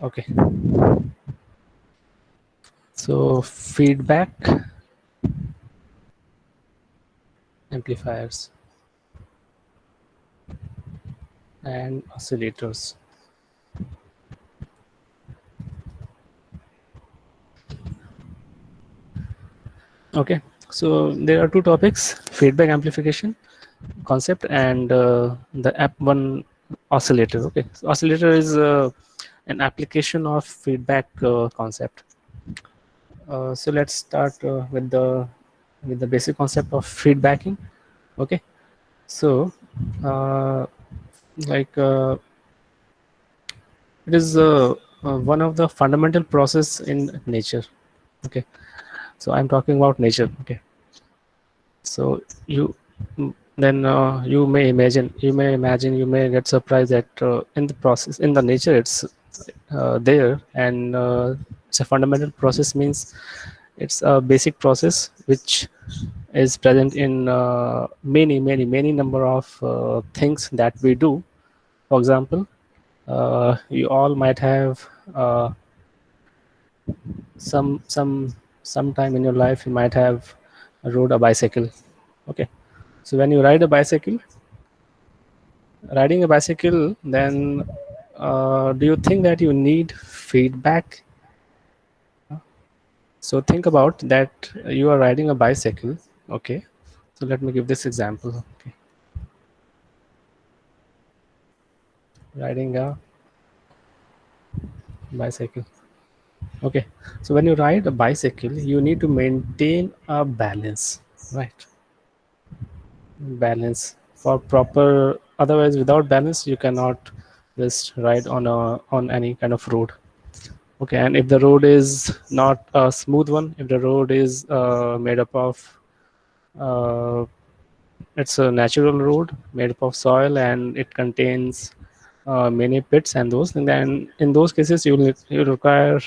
Okay. So feedback amplifiers and oscillators. Okay. So there are two topics: feedback amplification concept and the app one oscillator. Okay. So oscillator is an application of feedback concept. So let's start with the basic concept of feedbacking. Okay. So uh, like it is one of the fundamental process in nature. Okay. So I'm talking about nature. Okay. So then you may get surprised that in the process in the nature it's there, and it's a fundamental process means it's a basic process which is present in many number of things that we do. For example, you all might have sometime in your life you might have rode a bicycle. Okay. So when you ride a bicycle, riding a bicycle, then do you think that you need feedback? So think about that you are riding a bicycle. Okay. So let me give this example. Okay. Riding a bicycle. Okay. So when you ride a bicycle, you need to maintain a balance, right? Balance for proper. Otherwise, without balance, you cannot just ride on any kind of road. Okay, and if the road is not a smooth one, if the road is made up of uh, it's a natural road made up of soil and it contains many pits and those, and then in those cases you require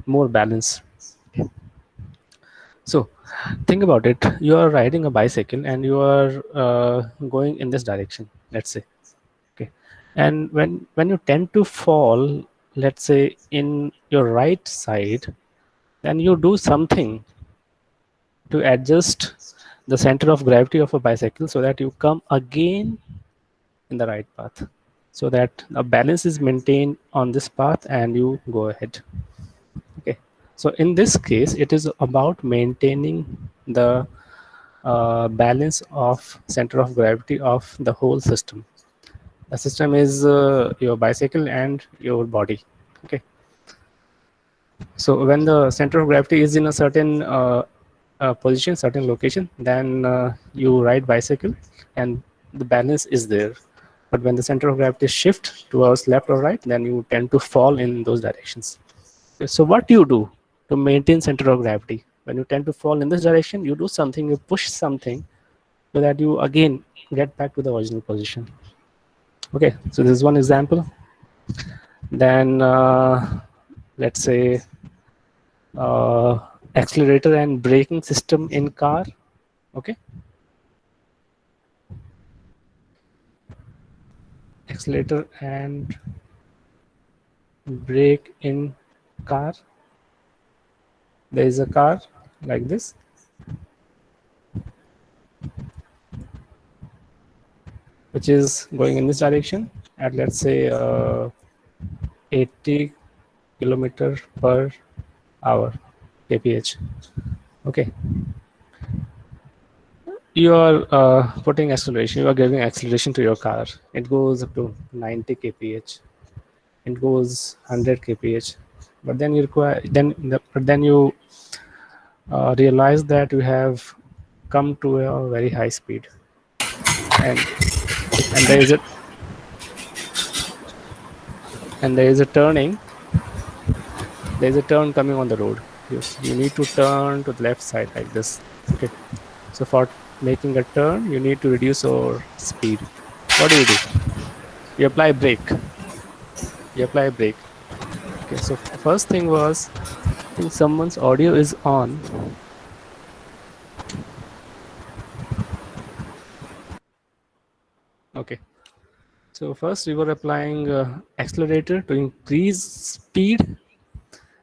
more balance. So think about it: you are riding a bicycle and you are going in this direction, let's say. Okay, and when you tend to fall, let's say in your right side, then you do something to adjust the center of gravity of a bicycle so that you come again in the right path, so that a balance is maintained on this path and you go ahead. Okay, so in this case it is about maintaining the balance of center of gravity of the whole system. The system is your bicycle and your body. Okay, so when the center of gravity is in a certain position, certain location, then you ride bicycle and the balance is there. But when the center of gravity shift towards left or right, then you tend to fall in those directions. So what do you do to maintain center of gravity? When you tend to fall in this direction, you do something, you push something so that you again get back to the original position. Okay, so this is one example. Then let's say uh, accelerator and braking system in car. Okay, accelerator and brake in car. There is a car like this, which is going in this direction at, let's say, 80 kilometer per hour, kph. Okay, you are putting acceleration, you are giving acceleration to your car. It goes up to 90 kph, it goes 100 kph, but then you require but then you realize that you have come to a very high speed, and and there is a and there is a turning there is a turn coming on the road. You need to turn to the left side like this. Okay, so for making a turn you need to reduce your speed. What do? You apply brake. You apply brake. Okay, so first thing was, I think someone's audio is on. Okay, So first we were applying accelerator to increase speed,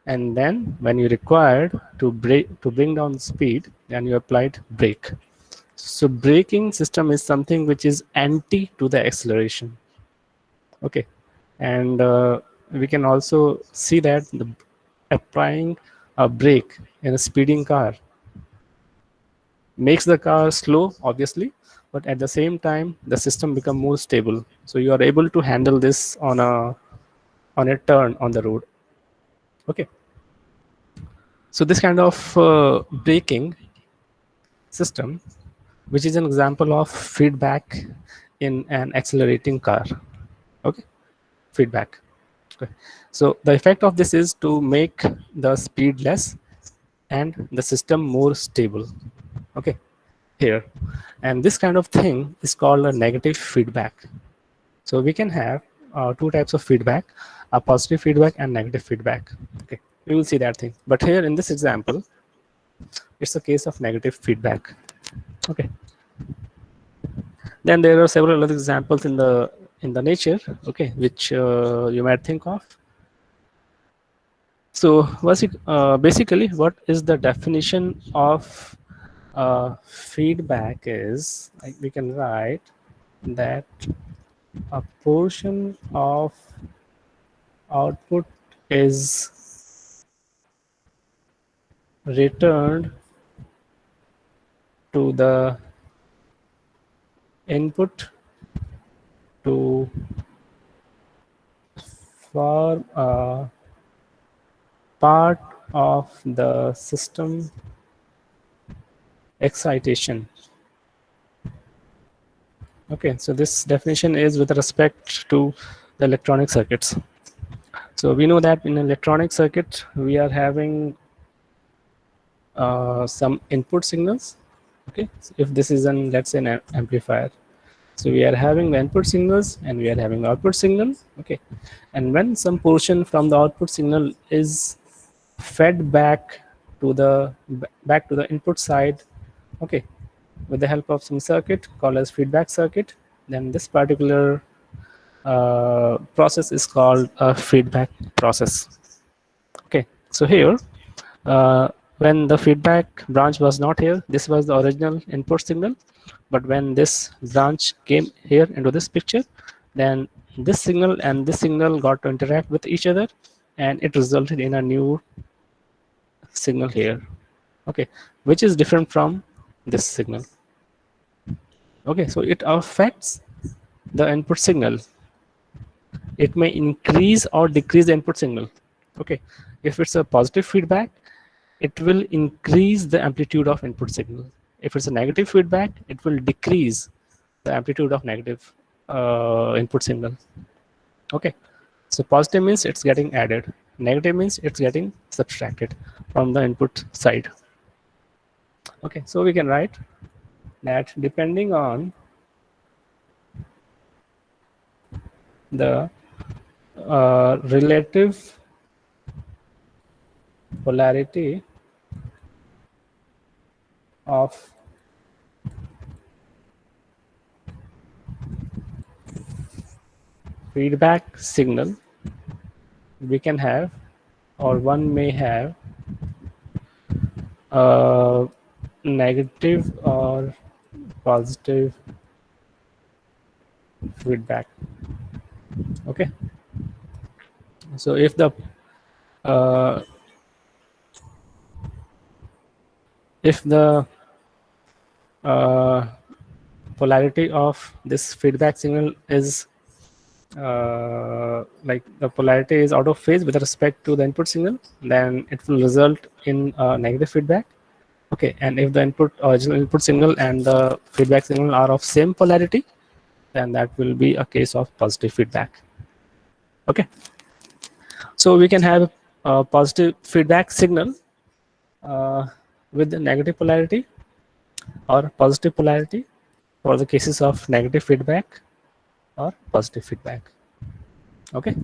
and then when you required to bring down the speed, then you applied brake. So braking system is something which is anti to the acceleration. Okay, and we can also see that applying a brake in a speeding car makes the car slow, obviously, but at the same time the system become more stable, so you are able to handle this on a turn on the road. Okay, so this kind of braking system, which is an example of feedback in an accelerating car. Okay, feedback. Okay. So the effect of this is to make the speed less and the system more stable. Okay, here, and this kind of thing is called a negative feedback. So we can have two types of feedback: a positive feedback and negative feedback. Okay, we will see that thing, but here in this example it's a case of negative feedback. Okay, then there are several other examples in the nature, okay, which you might think of. So basically what is the definition of feedback is, like, we can write that a portion of output is returned to the input to form a part of the system excitation. Okay, so this definition is with respect to the electronic circuits. So we know that in electronic circuit we are having some input signals. Okay, so if this is an, let's say, an amplifier, so we are having the input signals and we are having output signal. Okay, and when some portion from the output signal is fed back to the input side, okay, with the help of some circuit called as feedback circuit, then this particular process is called a feedback process. Okay, so here, uh, when the feedback branch was not here, this was the original input signal, but when this branch came here into this picture, then this signal and this signal got to interact with each other, and it resulted in a new signal here. Okay, which is different from this signal. Okay, so it affects the input signal. It may increase or decrease the input signal. Okay, if it's a positive feedback, it will increase the amplitude of input signal. If it's a negative feedback, it will decrease the amplitude of negative input signal. Okay, so positive means it's getting added, negative means it's getting subtracted from the input side. Okay, so we can write that depending on the relative polarity of feedback signal, we can have, or one may have, negative or positive feedback. Okay, so uh, if the uh, polarity of this feedback signal is like the polarity is out of phase with respect to the input signal, then it will result in negative feedback. Okay, and if the original input signal and the feedback signal are of same polarity, then that will be a case of positive feedback. Okay, so we can have a positive feedback signal uh, with the negative polarity or positive polarity for the cases of negative feedback or positive feedback. Okay,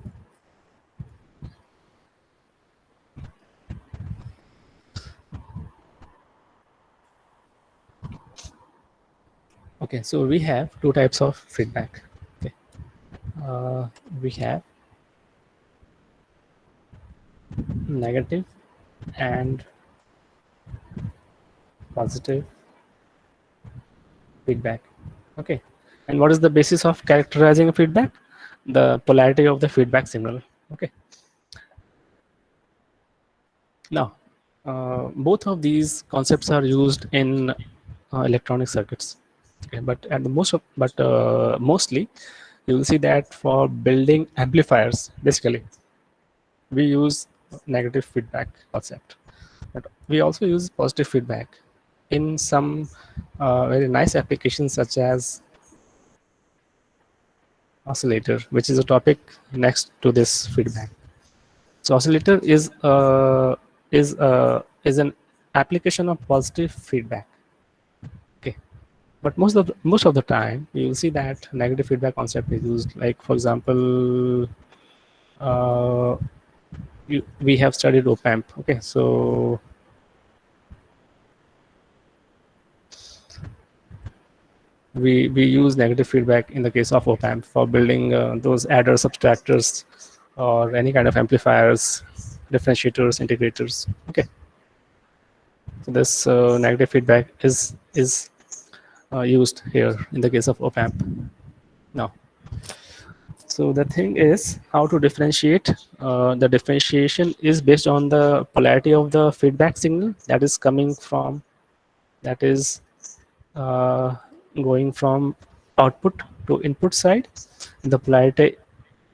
okay, so we have two types of feedback. Okay, we have negative and positive feedback. Okay, and what is the basis of characterizing a feedback? The polarity of the feedback signal. Okay, now both of these concepts are used in electronic circuits. Okay, but at the mostly you will see that for building amplifiers, basically we use negative feedback concept, but we also use positive feedback in some very nice applications such as oscillator, which is a topic next to this feedback. So oscillator is an application of positive feedback. Okay, but most of the time you will see that negative feedback concept is used. Like for example, uh, we have studied op amp. Okay, so we use negative feedback in the case of op amp for building those adders, subtractors, or any kind of amplifiers, differentiators, integrators. Okay, so this negative feedback is used here in the case of op amp. Now, so the thing is how to differentiate. The differentiation is based on the polarity of the feedback signal that is coming from, that is uh, going from output to input side. The polarity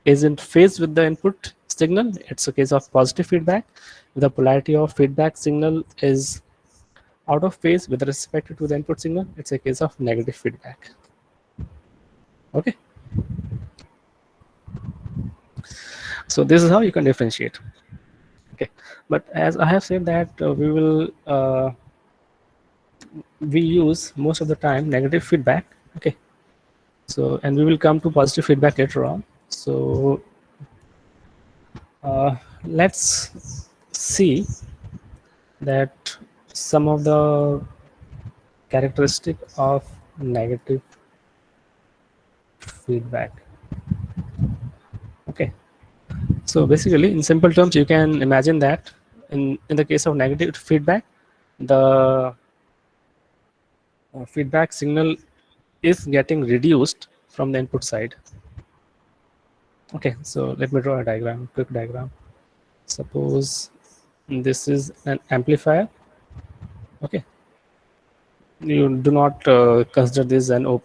is in phase with the input signal. It's a case of positive feedback. The polarity of feedback signal is out of phase with respect to the input signal. It's a case of negative feedback. Okay, so this is how you can differentiate. Okay, but as I have said that we use most of the time negative feedback. Okay, so and we will come to positive feedback later on. So let's see that some of the characteristic of negative feedback. Okay, so basically in simple terms you can imagine that in the case of negative feedback, the feedback signal is getting reduced from the input side. Okay, so let me draw a diagram, quick diagram. Suppose this is an amplifier. Okay, you do not consider this an op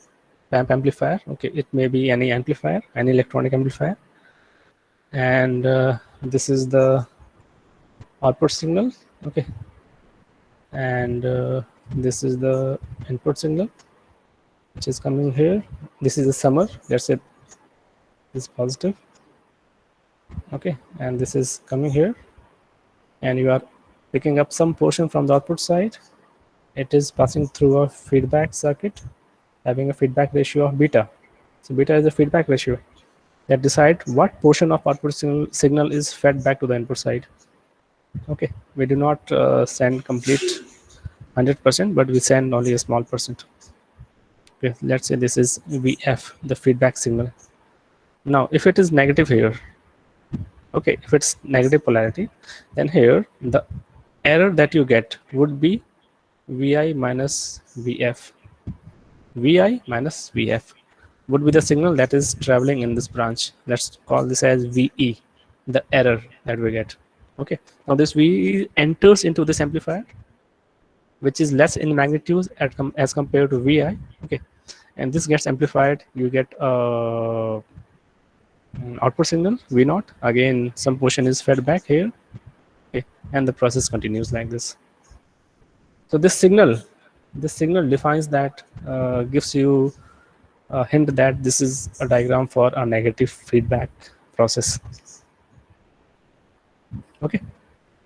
amp amplifier. Okay, it may be any amplifier, any electronic amplifier, and this is the output signal. Okay, and this is the input signal which is coming here. This is the summer, let's say this is positive. Okay, and this is coming here, and you are picking up some portion from the output side. It is passing through a feedback circuit having a feedback ratio of beta. So beta is the feedback ratio that decide what portion of output signal is fed back to the input side. Okay, we do not send complete 100%, but we send only a small percent. Okay, let's say this is VF, the feedback signal. Now, if it is negative here, okay, if it's negative polarity, then here the error that you get would be Vi minus Vf. Vi minus Vf would be the signal that is traveling in this branch. Let's call this as Ve, the error that we get. Okay, now this Ve enters into this amplifier, which is less in magnitude as compared to Vi. Okay, and this gets amplified. You get output signal V naught. Again, some portion is fed back here. Okay, and the process continues like this. So this signal defines that, gives you a hint that this is a diagram for a negative feedback process. Okay,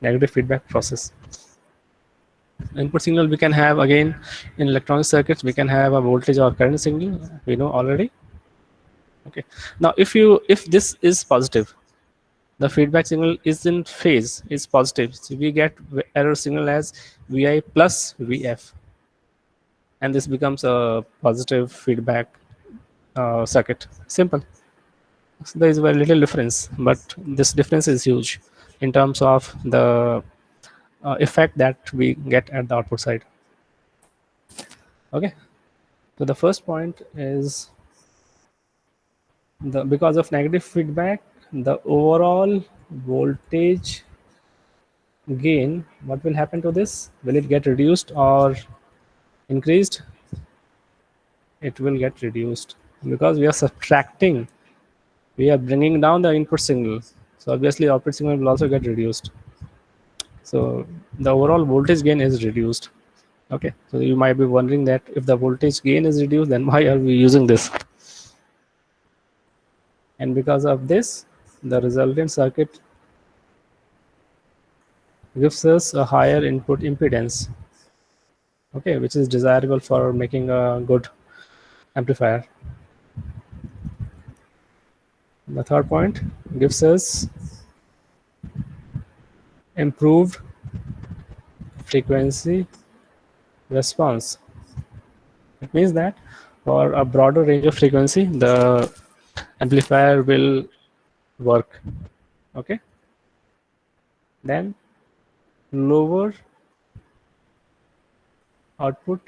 negative feedback process. Input signal we can have, again in electronic circuits we can have a voltage or current signal, we know already. Okay, now if this is positive, the feedback signal is in phase, is positive, so we get error signal as Vi plus Vf, and this becomes a positive feedback circuit. Simple. So there is very little difference, but this difference is huge in terms of the effect that we get at the output side. Okay, so the first point is the because of negative feedback, the overall voltage gain, what will happen to this? Will it get reduced or increased? It will get reduced because we are subtracting, we are bringing down the input signal, so obviously output signal will also get reduced. So the overall voltage gain is reduced. Okay, so you might be wondering that if the voltage gain is reduced, then why are we using this? And because of this, the resultant circuit gives us a higher input impedance, okay, which is desirable for making a good amplifier. The third point gives us improved frequency response. It means that for a broader range of frequency, the amplifier will work. Okay, then lower output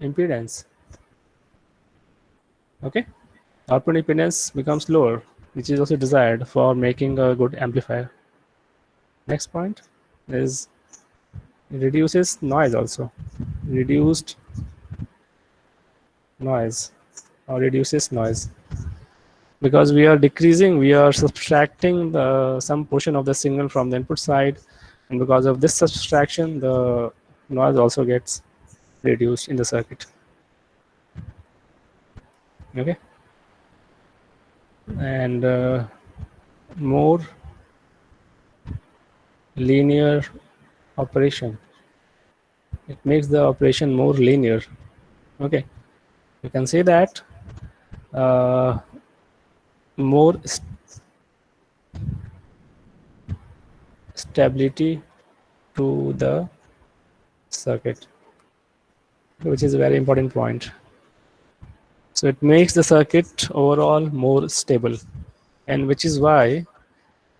impedance. Okay, output impedance becomes lower, which is also desired for making a good amplifier. Next point is it reduces noise also. Reduced noise or reduces noise because we are decreasing, we are subtracting some portion of the signal from the input side, and because of this subtraction, the noise also gets reduced in the circuit. Okay, and more linear operation. It makes the operation more linear. Okay, you can say that uh, more stability to the circuit, which is a very important point. So it makes the circuit overall more stable, and which is why,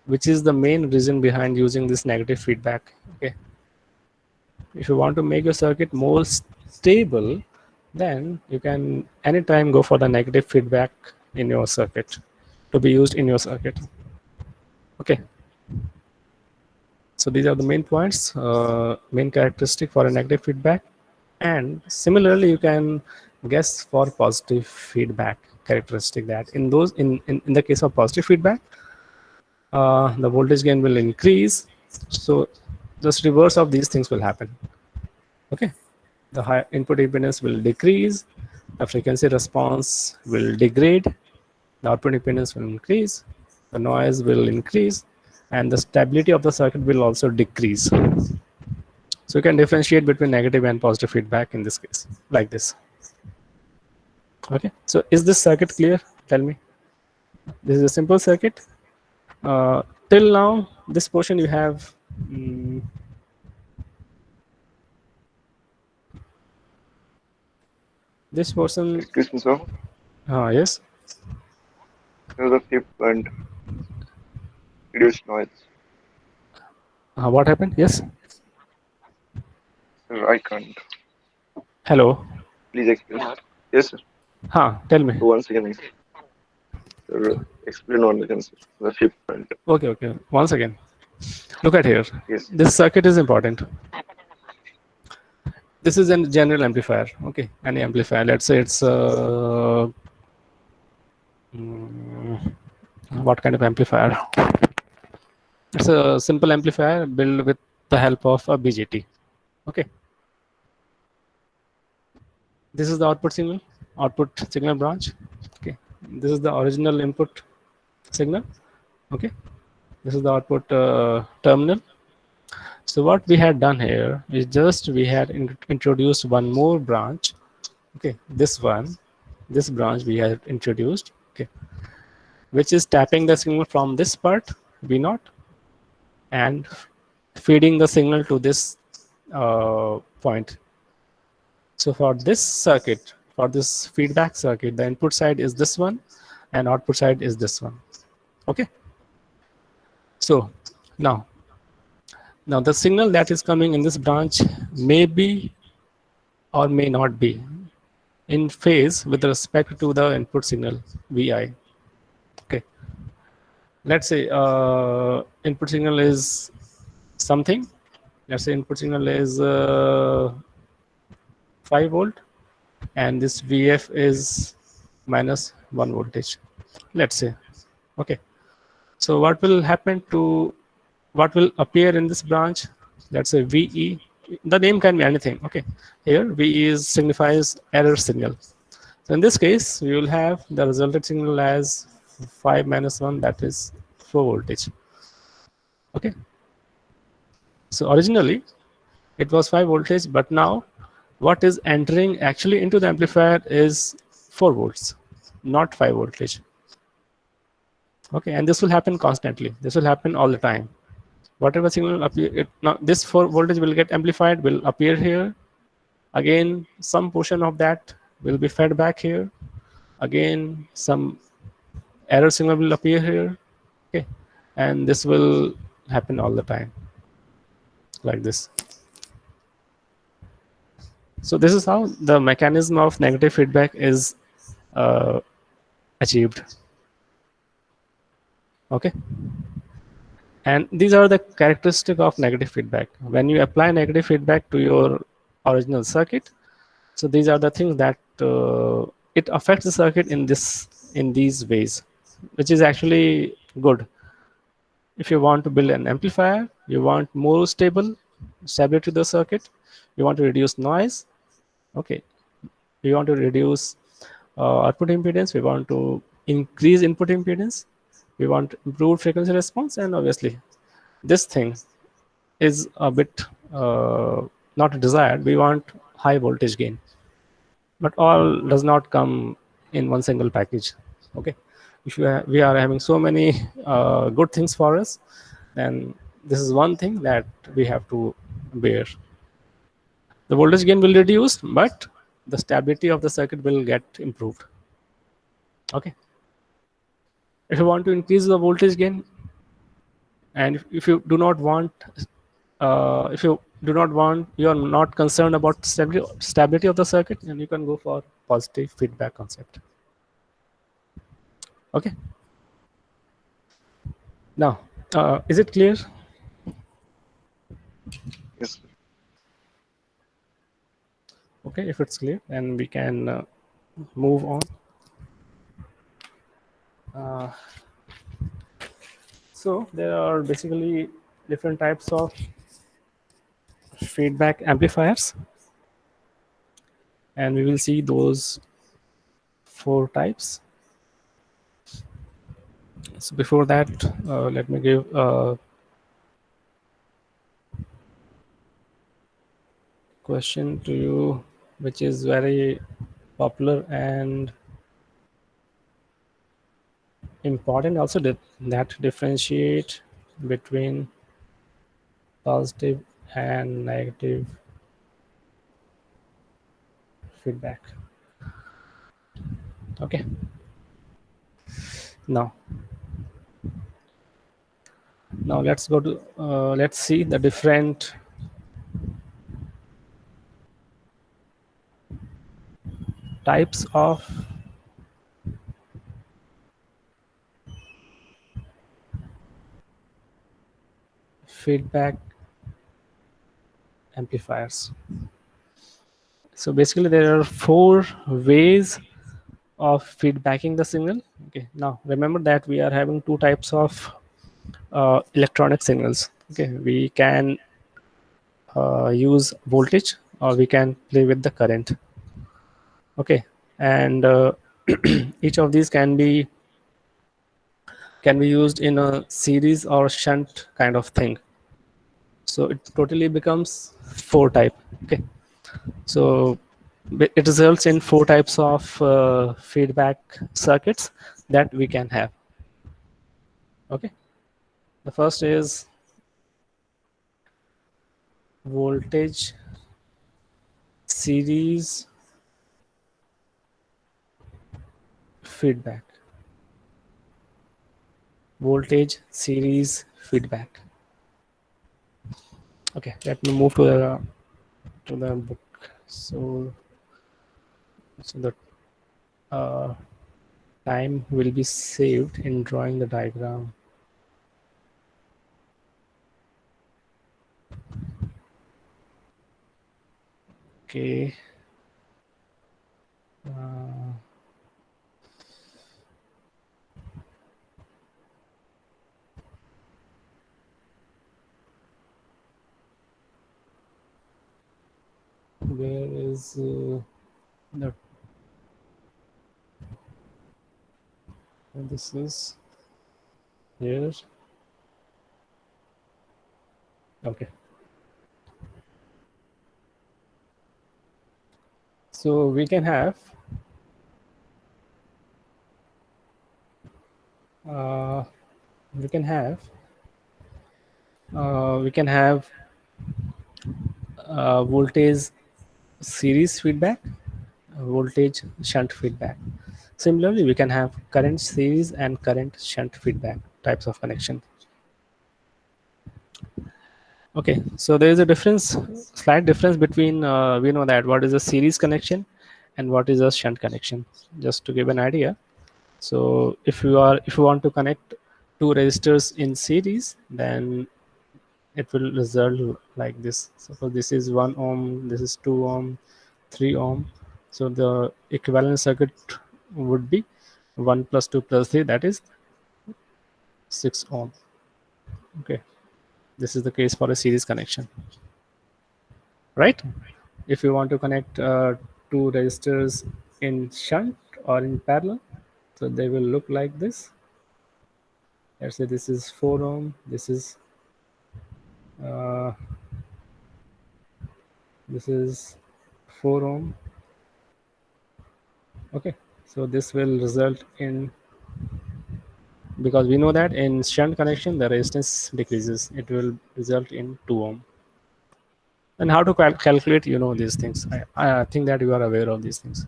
which is the main reason behind using this negative feedback. Okay, if you want to make your circuit more stable, then you can anytime go for the negative feedback in your circuit to be used in your circuit. Okay, so these are the main points, main characteristic for a negative feedback. And similarly, you can guess for positive feedback characteristic that in those in the case of positive feedback, the voltage gain will increase. So just reverse of these things will happen. Okay, the high input impedance will decrease, the frequency response will degrade, the output impedance will increase, the noise will increase, and the stability of the circuit will also decrease. So you can differentiate between negative and positive feedback in this case, like this. Okay, so is this circuit clear? Tell me. This is a simple circuit. Till now, this portion you have. This portion. Excuse me, sir. Yes. The fifth point, reduce noise. What happened? Yes. Sir, I can't. Hello. Please explain. Yes, sir. Tell me. So once again, sir, explain once again, sir. The fifth point. Okay, okay. Once again, look at here. Yes. This circuit is important. This is a general amplifier. Okay, any amplifier. Let's say it's what kind of amplifier? It's a simple amplifier built with the help of a BJT. Okay. This is the output signal branch. Okay. This is the original input signal. Okay. This is the output terminal. So what we had done here is just we had introduced one more branch. Okay, this branch we had introduced. Okay, which is tapping the signal from this part V0 and feeding the signal to this point. So for this circuit, for this feedback circuit, the input side is this one, and output side is this one. Okay, so now the signal that is coming in this branch may be or may not be in phase with respect to the input signal Vi. Okay, let's say input signal is something. Let's say input signal is 5 volt, and this Vf is minus 1 voltage, let's say. Okay, so what will happen to what will appear in this branch? Let's say Ve. The name can be anything. Okay, here Ve is signifies error signal. So in this case, we will have the resulted signal as 5 minus 1, that is 4 voltage. Okay, so originally it was 5 voltage, but now what is entering actually into the amplifier is 4 volts, not 5 voltage. Okay, and this will happen constantly. This will happen all the time. Whatever signal appear, now this 4 voltage will get amplified, will appear here. Again, some portion of that will be fed back here. Again, some error signal will appear here. Okay, and this will happen all the time like this. So this is how the mechanism of negative feedback is uh, achieved. Okay, and these are the characteristic of negative feedback. When you apply negative feedback to your original circuit, so these are the things that it affects the circuit in these ways, which is actually good. If you want to build an amplifier, you want more stability to the circuit, you want to reduce noise. Okay, we want to reduce output impedance, we want to increase input impedance, we want improved frequency response, and obviously this thing is a bit not desired. We want high voltage gain, but all does not come in one single package. Okay, if we are having so many good things for us, then this is one thing that we have to bear. The voltage gain will reduce, but the stability of the circuit will get improved. Okay, if you want to increase the voltage gain, and if you do not want if you do not want, you are not concerned about stability of the circuit, and you can go for positive feedback concept. Okay, now is it clear? Yes. Okay, if it's clear, then we can move on. uh, so there are basically different types of feedback amplifiers, and we will see those 4 types. So before that, let me give a question to you, which is very popular and important also, that differentiate between positive and negative feedback. Okay, now let's go to let's see the different types of feedback amplifiers. So basically there are 4 ways of feedbacking the signal. Okay, now remember that we are having 2 types of electronic signals. Okay, we can use voltage, or we can play with the current. Okay, and each of these can be used in a series or shunt kind of thing. So it totally becomes 4 type. Okay, so it results in 4 types of feedback circuits that we can have. Okay, the first is voltage series feedback. voltage series feedback. Okay, let me move to the book. So the uh, time will be saved in drawing the diagram. Okay. Uh, where is the this is here. Okay. So we can have uh, we can have we can have voltage series feedback, voltage shunt feedback. Similarly, we can have current series and current shunt feedback types of connection. Okay, so there is a difference, slight difference between we know that what is a series connection and what is a shunt connection. Just to give an idea, so if you want to connect two resistors in series, then it will result like this. Suppose this is 1 ohm, this is 2 ohm, 3 ohm. So the equivalent circuit would be 1 plus 2 plus 3, that is 6 ohm. Okay, this is the case for a series connection, right? If you want to connect two resistors in shunt or in parallel, so they will look like this. Let's say this is 4 ohm, uh, this is 4 ohm. Okay, so this will result in, because we know that in shunt connection the resistance decreases, it will result in 2 ohm. And how to calculate, you know, these things. I think that you are aware of these things.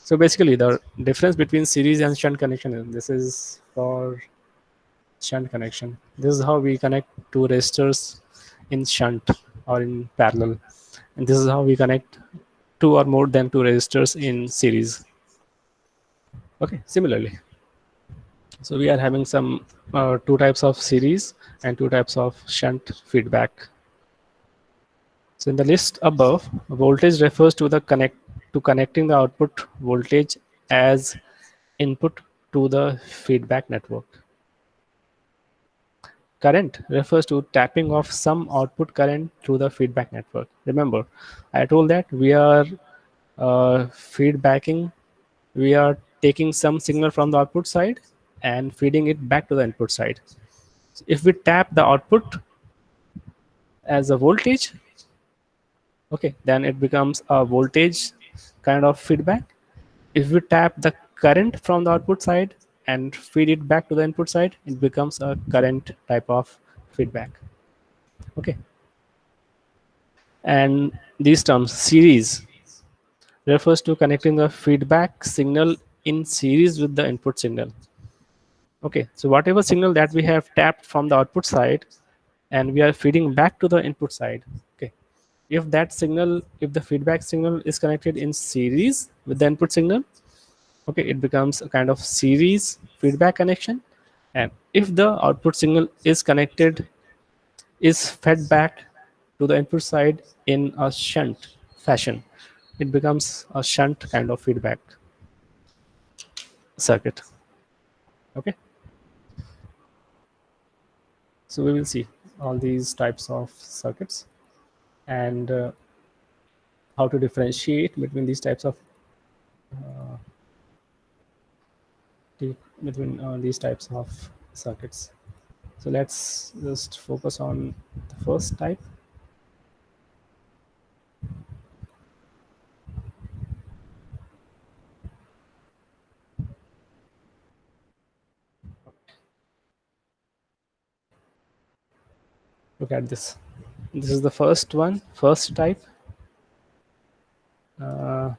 So basically the difference between series and shunt connection is, this is for shunt connection. This is how we connect two resistors in shunt or in parallel, and this is how we connect two or more than two resistors in series. Okay, similarly, so we are having some two types of series and two types of shunt feedback. So in the list above, voltage refers to the connecting the output voltage as input to the feedback network. Current refers to tapping of some output current through the feedback network. Remember, I told that we are feedbacking, we are taking some signal from the output side and feeding it back to the input side. If we tap the output as a voltage, okay, then it becomes a voltage kind of feedback. If we tap the current from the output side and feed it back to the input side, it becomes a current type of feedback. Okay, and these terms series refers to connecting the feedback signal in series with the input signal. Okay, so whatever signal that we have tapped from the output side and we are feeding back to the input side, okay, if that signal, if the feedback signal is connected in series with the input signal, okay, it becomes a kind of series feedback connection. And if the output signal is connected, is fed back to the input side in a shunt fashion, it becomes a shunt kind of feedback circuit. Okay, so we will see all these types of circuits and how to differentiate between these types of these types of circuits. So let's just focus on the first type. Look at this. This is the first one, first type. uh,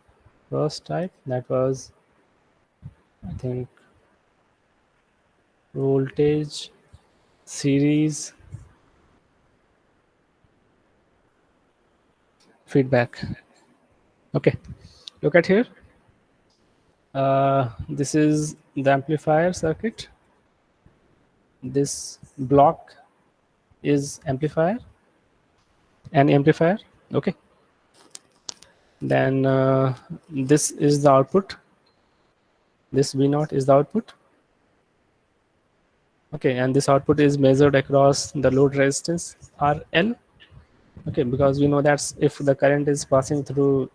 First type, that was, I think, voltage series feedback. Okay, look at here. This is the amplifier circuit. This block is amplifier and amplifier. Okay, then this is the output. This V0 is the output. Okay, and this output is measured across the load resistance RL. Okay, because we know that if the current is passing through,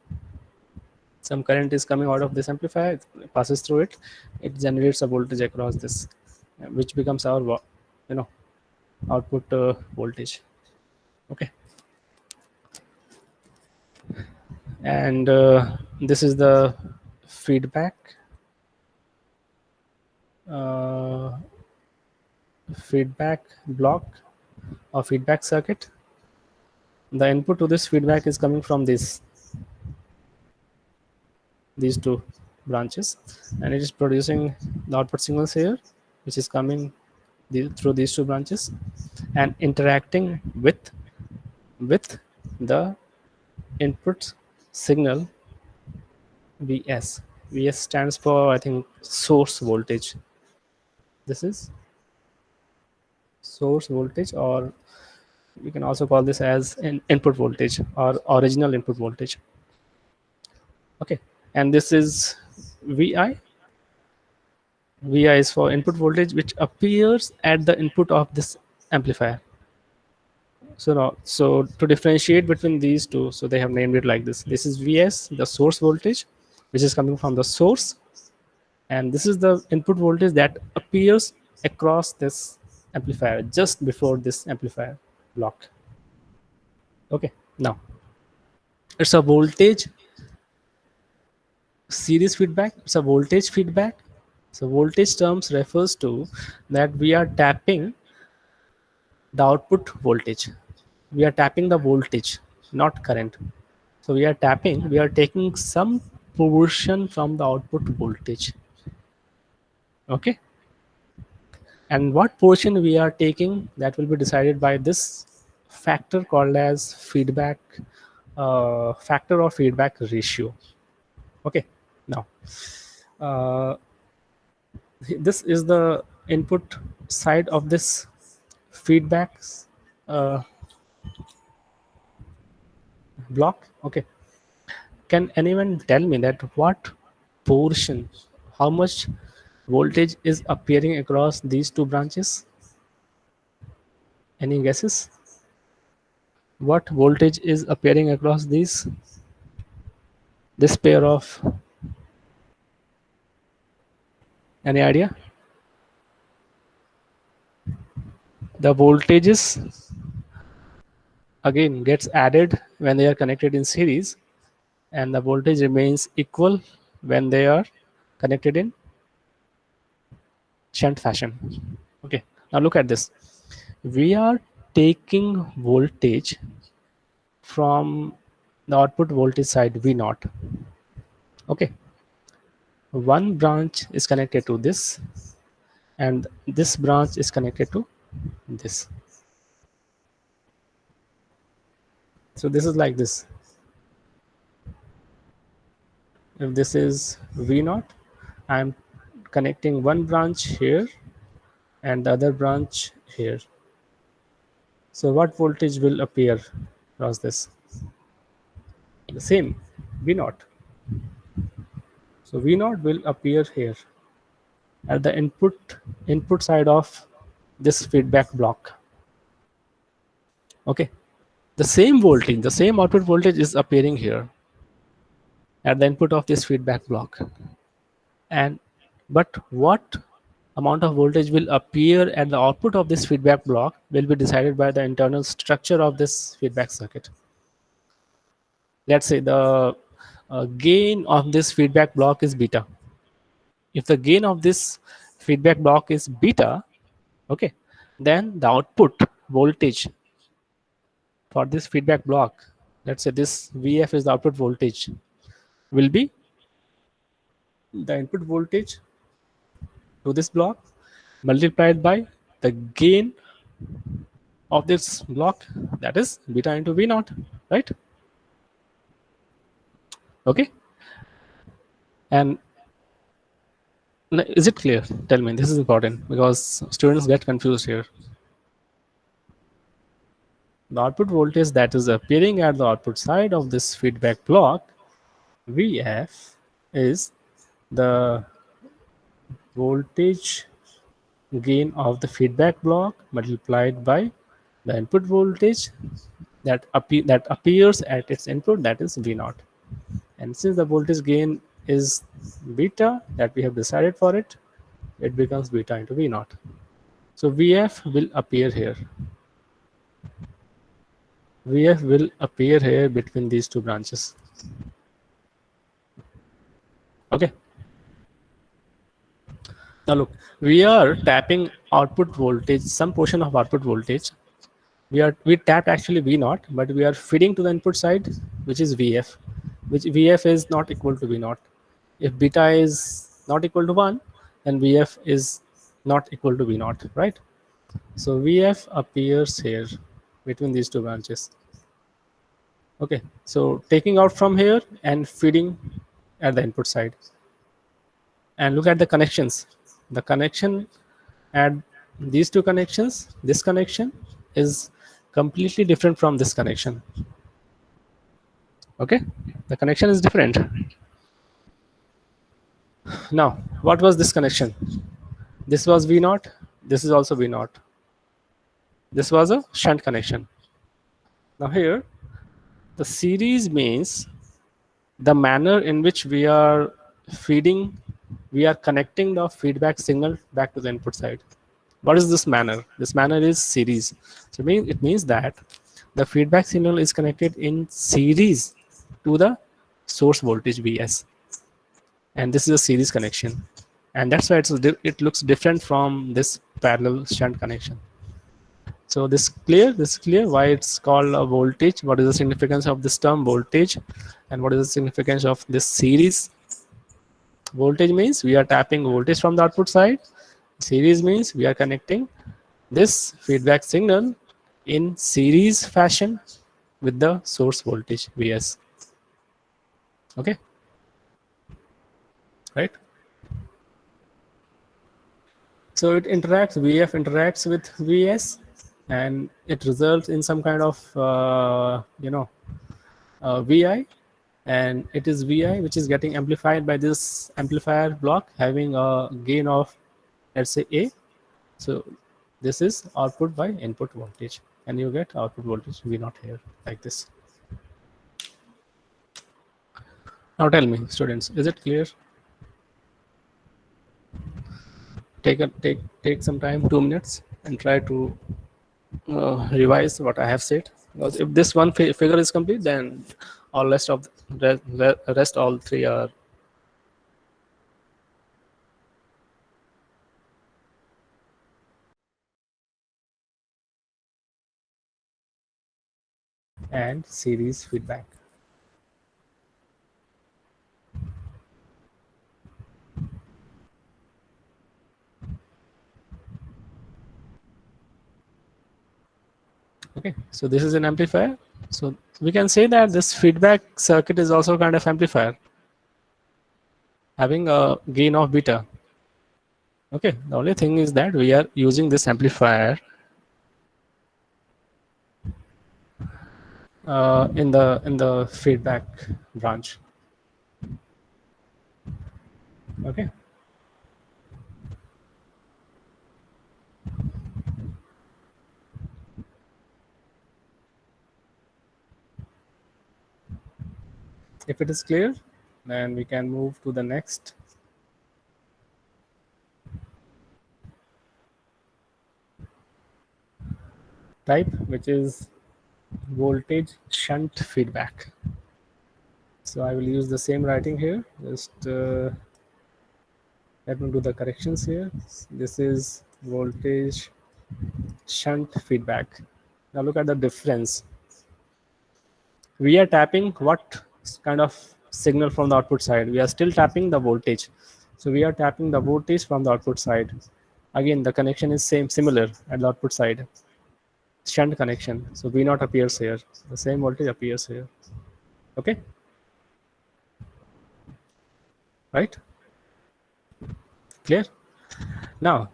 some current is coming out of this amplifier, it passes through it, it generates a voltage across this, which becomes our you know output voltage. Okay, and this is the feedback uh, feedback block or feedback circuit. The input to this feedback is coming from these two branches, and it is producing the output signals here, which is coming through these two branches and interacting with the input signal Vs. Vs stands for, I think, source voltage. This is source voltage, or we can also call this as an input voltage or original input voltage. Okay, and this is Vi. Vi is for input voltage which appears at the input of this amplifier. So now, so to differentiate between these two, so they have named it like this. This is Vs, the source voltage, which is coming from the source, and this is the input voltage that appears across this amplifier just before this amplifier block. Okay, now it's a voltage series feedback. It's a voltage feedback. So voltage terms refers to that we are tapping the output voltage. We are tapping the voltage, not current. So we are tapping, we are taking some portion from the output voltage. Okay, and what portion we are taking, that will be decided by this factor called as feedback factor or feedback ratio. Okay, now this is the input side of this feedback uh, block. Okay, can anyone tell me that what portion, how much voltage is appearing across these two branches? Any guesses? What voltage is appearing across this pair of, any idea? The voltages again gets added when they are connected in series, and the voltage remains equal when they are connected in shunt fashion. Okay, now look at this. We are taking voltage from the output voltage side V0. Okay, one branch is connected to this, and this branch is connected to this. So this is like this. If this is V0, I'm connecting one branch here and the other branch here. So what voltage will appear across this? The same, V0. So V0 will appear here at the input side of this feedback block. Okay, the same voltage, the same output voltage is appearing here at the input of this feedback block. And but what amount of voltage will appear at the output of this feedback block will be decided by the internal structure of this feedback circuit. Let's say the gain of this feedback block is beta. If the gain of this feedback block is beta, okay, then the output voltage for this feedback block, let's say this Vf is the output voltage, will be the input voltage to this block multiplied by the gain of this block, that is beta into V naught, right? Okay. And is it clear? Tell me. This is important because students get confused here. The output voltage that is appearing at the output side of this feedback block, Vf, is the voltage gain of the feedback block multiplied by the input voltage that appears at its input, that is V naught. And since the voltage gain is beta that we have decided for it, it becomes beta into V naught. So Vf will appear here. Vf will appear here between these two branches. Okay. Now look, we are tapping output voltage, some portion of output voltage. We tapped actually V naught, but we are feeding to the input side, which is Vf, which Vf is not equal to V naught. If beta is not equal to 1, then Vf is not equal to V naught, right? So Vf appears here between these two branches. Okay, so taking out from here and feeding at the input side. And look at the connections. The connection at these two connections, this connection is completely different from this connection. Okay, the connection is different. Now, what was this connection? This was V naught. This is also V naught. This was a shunt connection. Now here, the series means the manner in which we are feeding, we are connecting the feedback signal back to the input side. What is this manner? This manner is series. So it means that the feedback signal is connected in series to the source voltage Vs. And this is a series connection. And that's why it looks different from this parallel shunt connection. So this is clear why it's called a voltage. What is the significance of this term voltage, and what is the significance of this series? Voltage means we are tapping voltage from the output side. Series means we are connecting this feedback signal in series fashion with the source voltage Vs. Okay, right? So it interacts, Vf interacts with Vs, and it results in some kind of Vi, and it is Vi which is getting amplified by this amplifier block having a gain of, let's say, A. So this is output by input voltage, and you get output voltage V naught here like this. Now tell me, students, is it clear? Take some time, 2 minutes, and try to revise what I have said. Because if this one figure is complete, then all rest of the rest all three are and series feedback. Okay, so this is an amplifier. So we can say that this feedback circuit is also kind of amplifier, having a gain of beta. Okay, the only thing is that we are using this amplifier in the feedback branch. Okay. If it is clear, then we can move to the next type, which is voltage shunt feedback. So I will use the same writing here. Just let me do the corrections here. This is voltage shunt feedback. Now look at the difference. We are tapping what kind of signal from the output side? We are still tapping the voltage. So we are tapping the voltage from the output side. Again, the connection is similar at the output side. Shunt connection. So V0 appears here. The same voltage appears here. Okay, right? Clear? Now,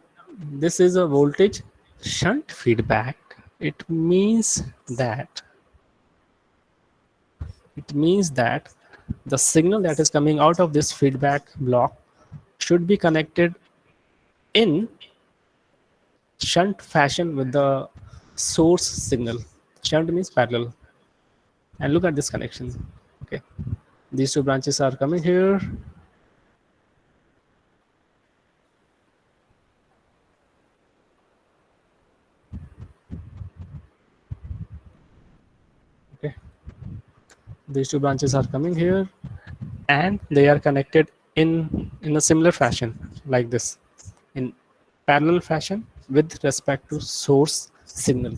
this is a voltage shunt feedback. It means that the signal that is coming out of this feedback block should be connected in shunt fashion with the source signal. Shunt means parallel. And look at this connection. Okay, these two branches are coming here. Okay, these two branches are coming here, and they are connected in a similar fashion, like this, in parallel fashion with respect to source signal.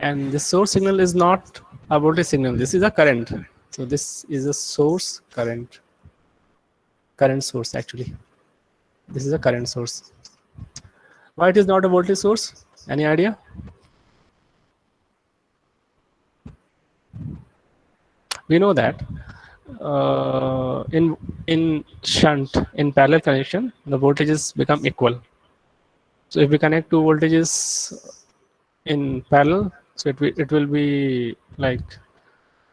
And the source signal is not a voltage signal, this is a current. So this is a source current source. Actually, this is a current source. Why it is not a voltage source? Any idea? We know that in shunt, in parallel connection, the voltages become equal. So if we connect two voltages in parallel, so it will be like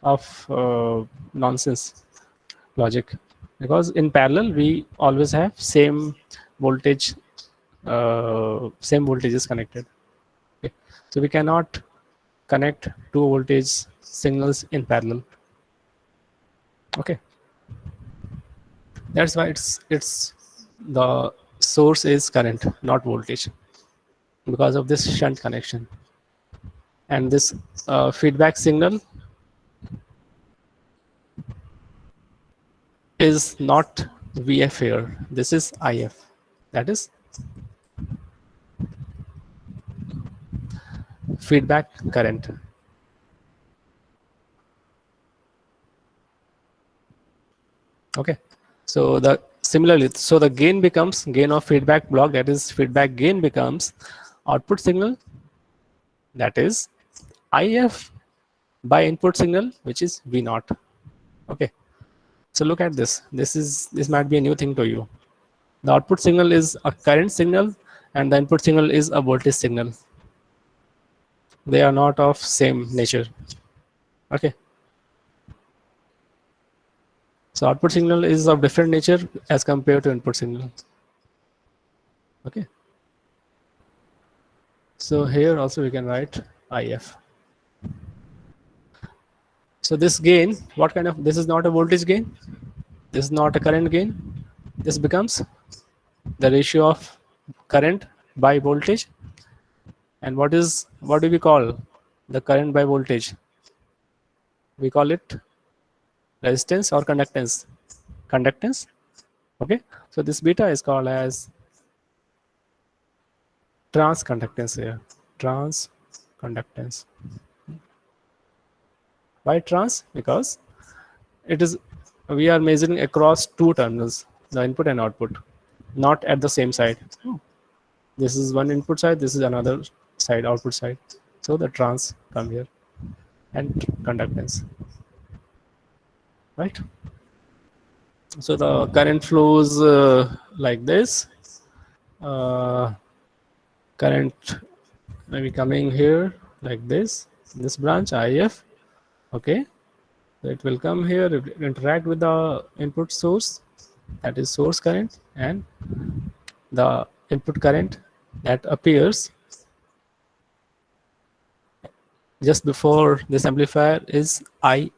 of nonsense logic, because in parallel we always have same voltage, same voltages connected. Okay. So we cannot connect two voltage signals in parallel. Okay, that's why it's the source is current, not voltage, because of this shunt connection. And this feedback signal is not VF here, this is IF, that is feedback current. Okay, so the similarly, so the gain becomes gain of feedback block, that is feedback gain becomes output signal, that is IF by input signal, which is V0. Okay, so look at this. This might be a new thing to you. The output signal is a current signal and the input signal is a voltage signal. They are not of same nature. Okay, so output signal is of different nature as compared to input signal. Okay, so here also we can write IF. So this gain, what kind of, this is not a voltage gain, this is not a current gain, this becomes the ratio of current by voltage. And what do we call the current by voltage? We call it resistance or conductance. Conductance. Okay, so this beta is called as trans conductance here. Trans conductance. Why trans? Because it is, we are measuring across two terminals, the input and output, not at the same side. This is one input side, this is another side, output side. So the trans come here, and conductance, right? So the current flows like this. Current maybe coming here like this branch IF. Okay, so it will come here, it will interact with the input source, that is source current, and the input current that appears just before this amplifier is II.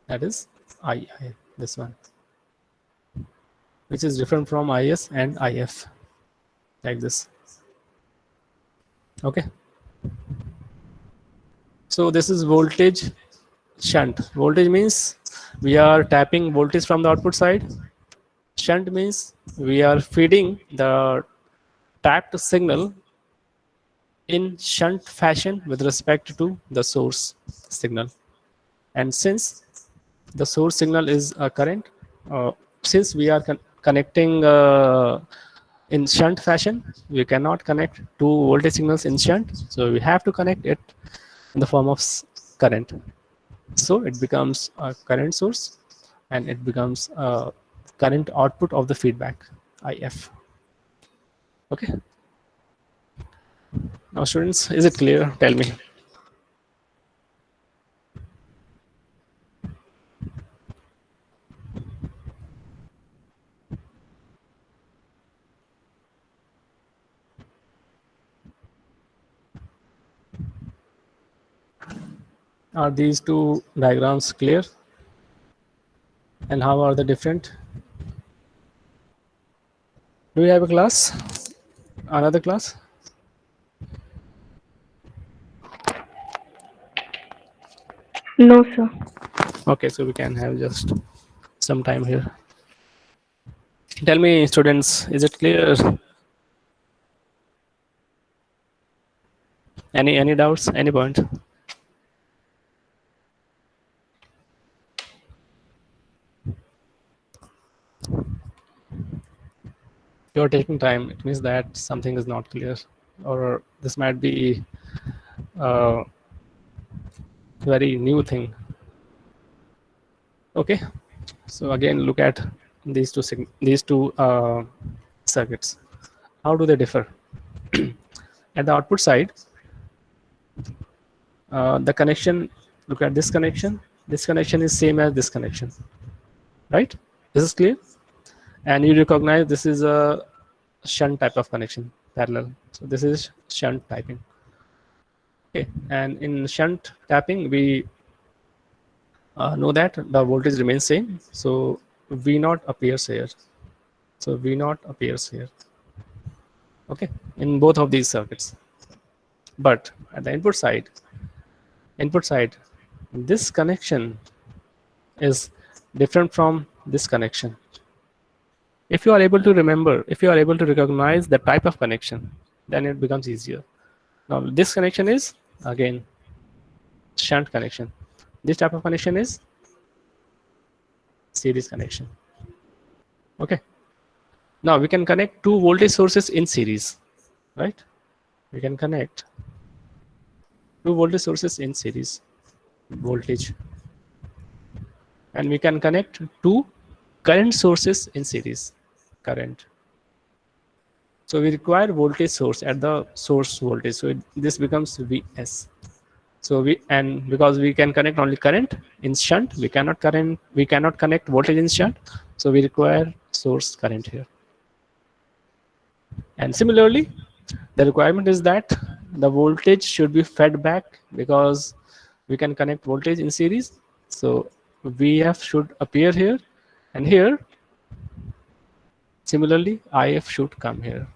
That is II, this one, which is different from IS and IF, like this. Okay, so this is voltage shunt. Voltage means we are tapping voltage from the output side. Shunt means we are feeding the tapped signal in shunt fashion with respect to the source signal. And since The source signal is a current. Since we are connecting in shunt fashion, we cannot connect two voltage signals in shunt, so we have to connect it in the form of current. So it becomes a current source, and it becomes a current output of the feedback, IF. Okay. Now, students, is it clear? Tell me. Are these two diagrams clear? And how are they different? Do you have a class? Another class? No, sir. Okay, so we can have just some time here. Tell me, students, is it clear? Any doubts? Any point? You're taking time. It means that something is not clear, or this might be a very new thing. Okay, so again, look at these two circuits. How do they differ? At the output side, the connection. Look at this connection. This connection is same as this connection, right? This is clear, and you recognize this is a shunt type of connection, parallel. So this is shunt typing. Okay, and in shunt tapping, we know that the voltage remains same. So V naught appears here. So V naught appears here. Okay, in both of these circuits. But at the input side, this connection is different from this connection. If you are able to remember, if you are able to recognize the type of connection, then it becomes easier. Now this connection is again shunt connection. This type of connection is series connection. Okay. Now we can connect two voltage sources in series, right? We can connect two voltage sources in series, voltage, and we can connect two current sources in series, current. So we require voltage source at the source voltage. So this becomes Vs. So because we can connect only current in shunt, we cannot connect voltage in shunt. So we require source current here. And similarly, the requirement is that the voltage should be fed back, because we can connect voltage in series. So Vf should appear here, and here similarly If should come here.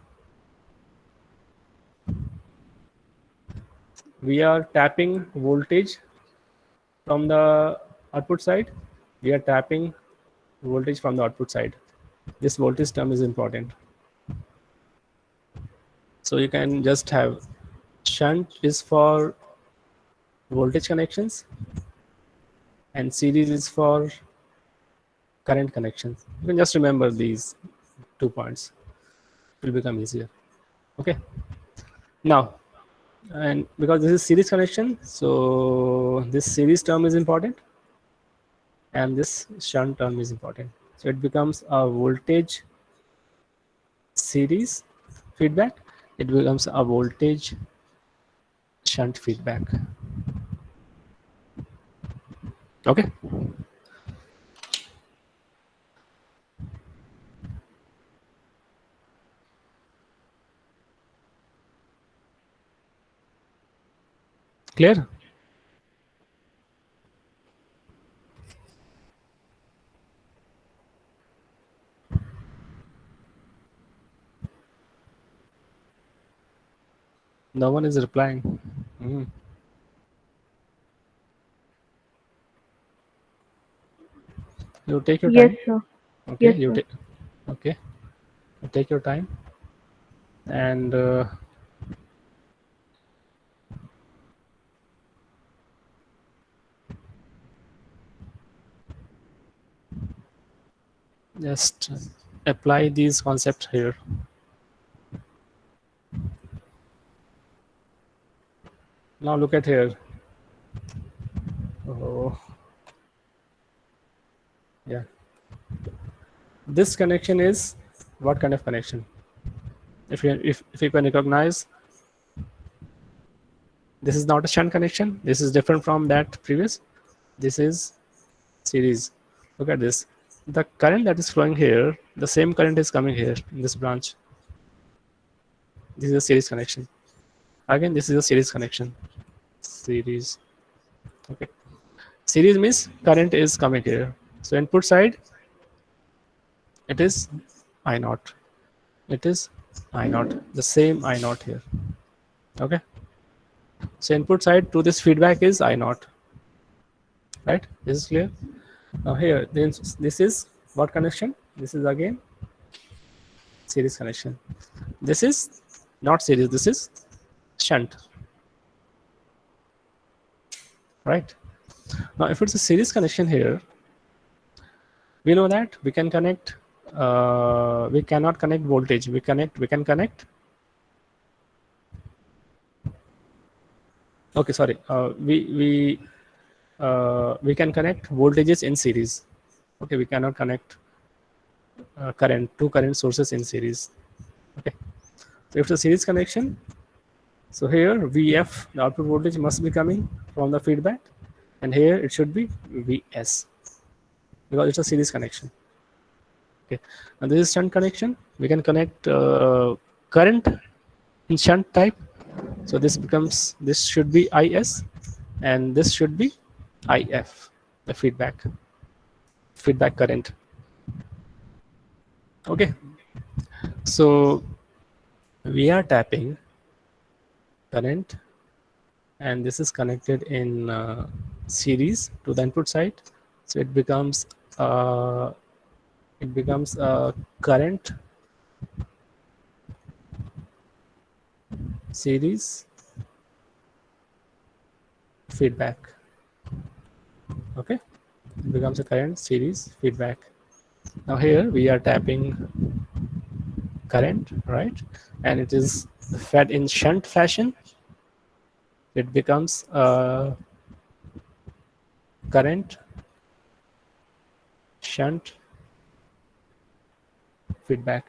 We are tapping voltage from the output side. We are tapping voltage from the output side. This voltage term is important. So you can just have shunt is for voltage connections, and series is for current connections. You can just remember these 2 points. It will become easier. Okay. Now, and because this is series connection, so this series term is important, and this shunt term is important. So it becomes a voltage series feedback. It becomes a voltage shunt feedback. Okay. Clear? No one is replying. Mhm. You take your Yes, time. sir. Okay. Yes, You sir. take. Okay. You take your time, and Just apply these concepts here. Now look at here. Oh, yeah. This connection is what kind of connection? If you can recognize, this is not a shunt connection. This is different from that previous. This is series. Look at this. The current that is flowing here, the same current is coming here in this branch. This is a series connection. Again, this is a series connection. Series. Okay. Series means current is coming here. So input side, it is I naught. It is I naught. The same I naught here. Okay. So input side to this feedback is I naught. Right? This is clear. Now here, this is what connection? This is again series connection. This is not series. This is shunt. Right? Now, if it's a series connection here, we know that we can connect. We cannot connect voltage. We can connect. Okay, sorry. We can connect voltages in series. Okay, we cannot connect two current sources in series. Okay, so if it's a series connection, so here VF, the output voltage must be coming from the feedback, and here it should be VS because it's a series connection. Okay, and this is shunt connection. We can connect current in shunt type. So this should be IS, and this should be IF, the feedback current. Okay, so we are tapping current, and this is connected in series to the input side. So it becomes current series feedback. Okay, it becomes a current series feedback. Now here we are tapping current, right? And it is fed in shunt fashion. It becomes current shunt feedback.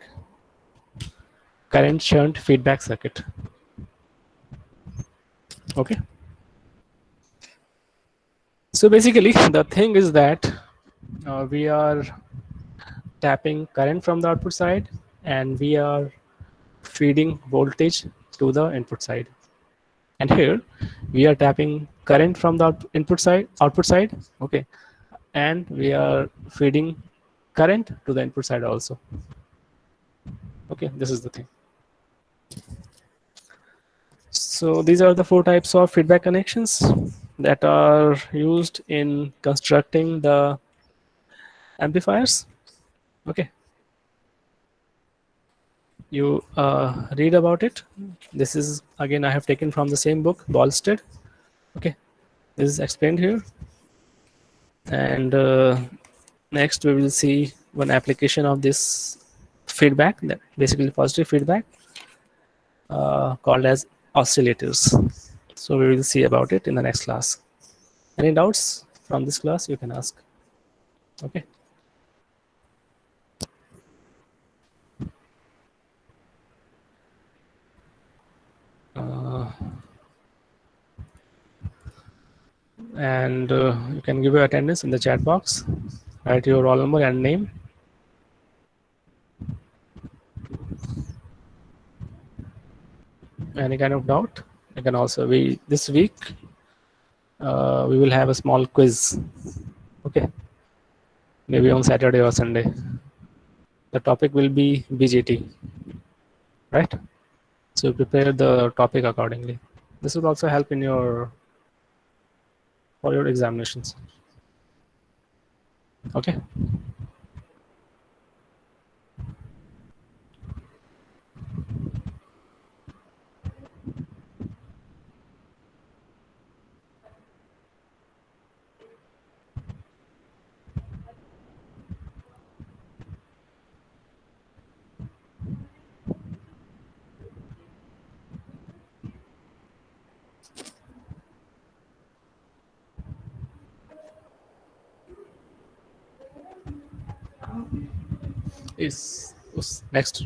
Current shunt feedback circuit. Okay. So basically, the thing is that we are tapping current from the output side, and we are feeding voltage to the input side. And here we are tapping current from the output side. Okay, and we are feeding current to the input side also. Okay, this is the thing. So these are the four types of feedback connections that are used in constructing the amplifiers. Okay, you read about it. This is again I have taken from the same book, Bolstead. Okay, this is explained here. And next we will see one application of this feedback, that basically positive feedback, called as oscillators. So we will see about it in the next class. Any doubts from this class you can ask. Okay. And you can give your attendance in the chat box. Write your roll number and name. Any kind of doubt, you can also, this week we will have a small quiz. Okay, maybe on Saturday or Sunday. The topic will be BJT, right? So prepare the topic accordingly. This will also help in for your examinations. Okay. इस उस next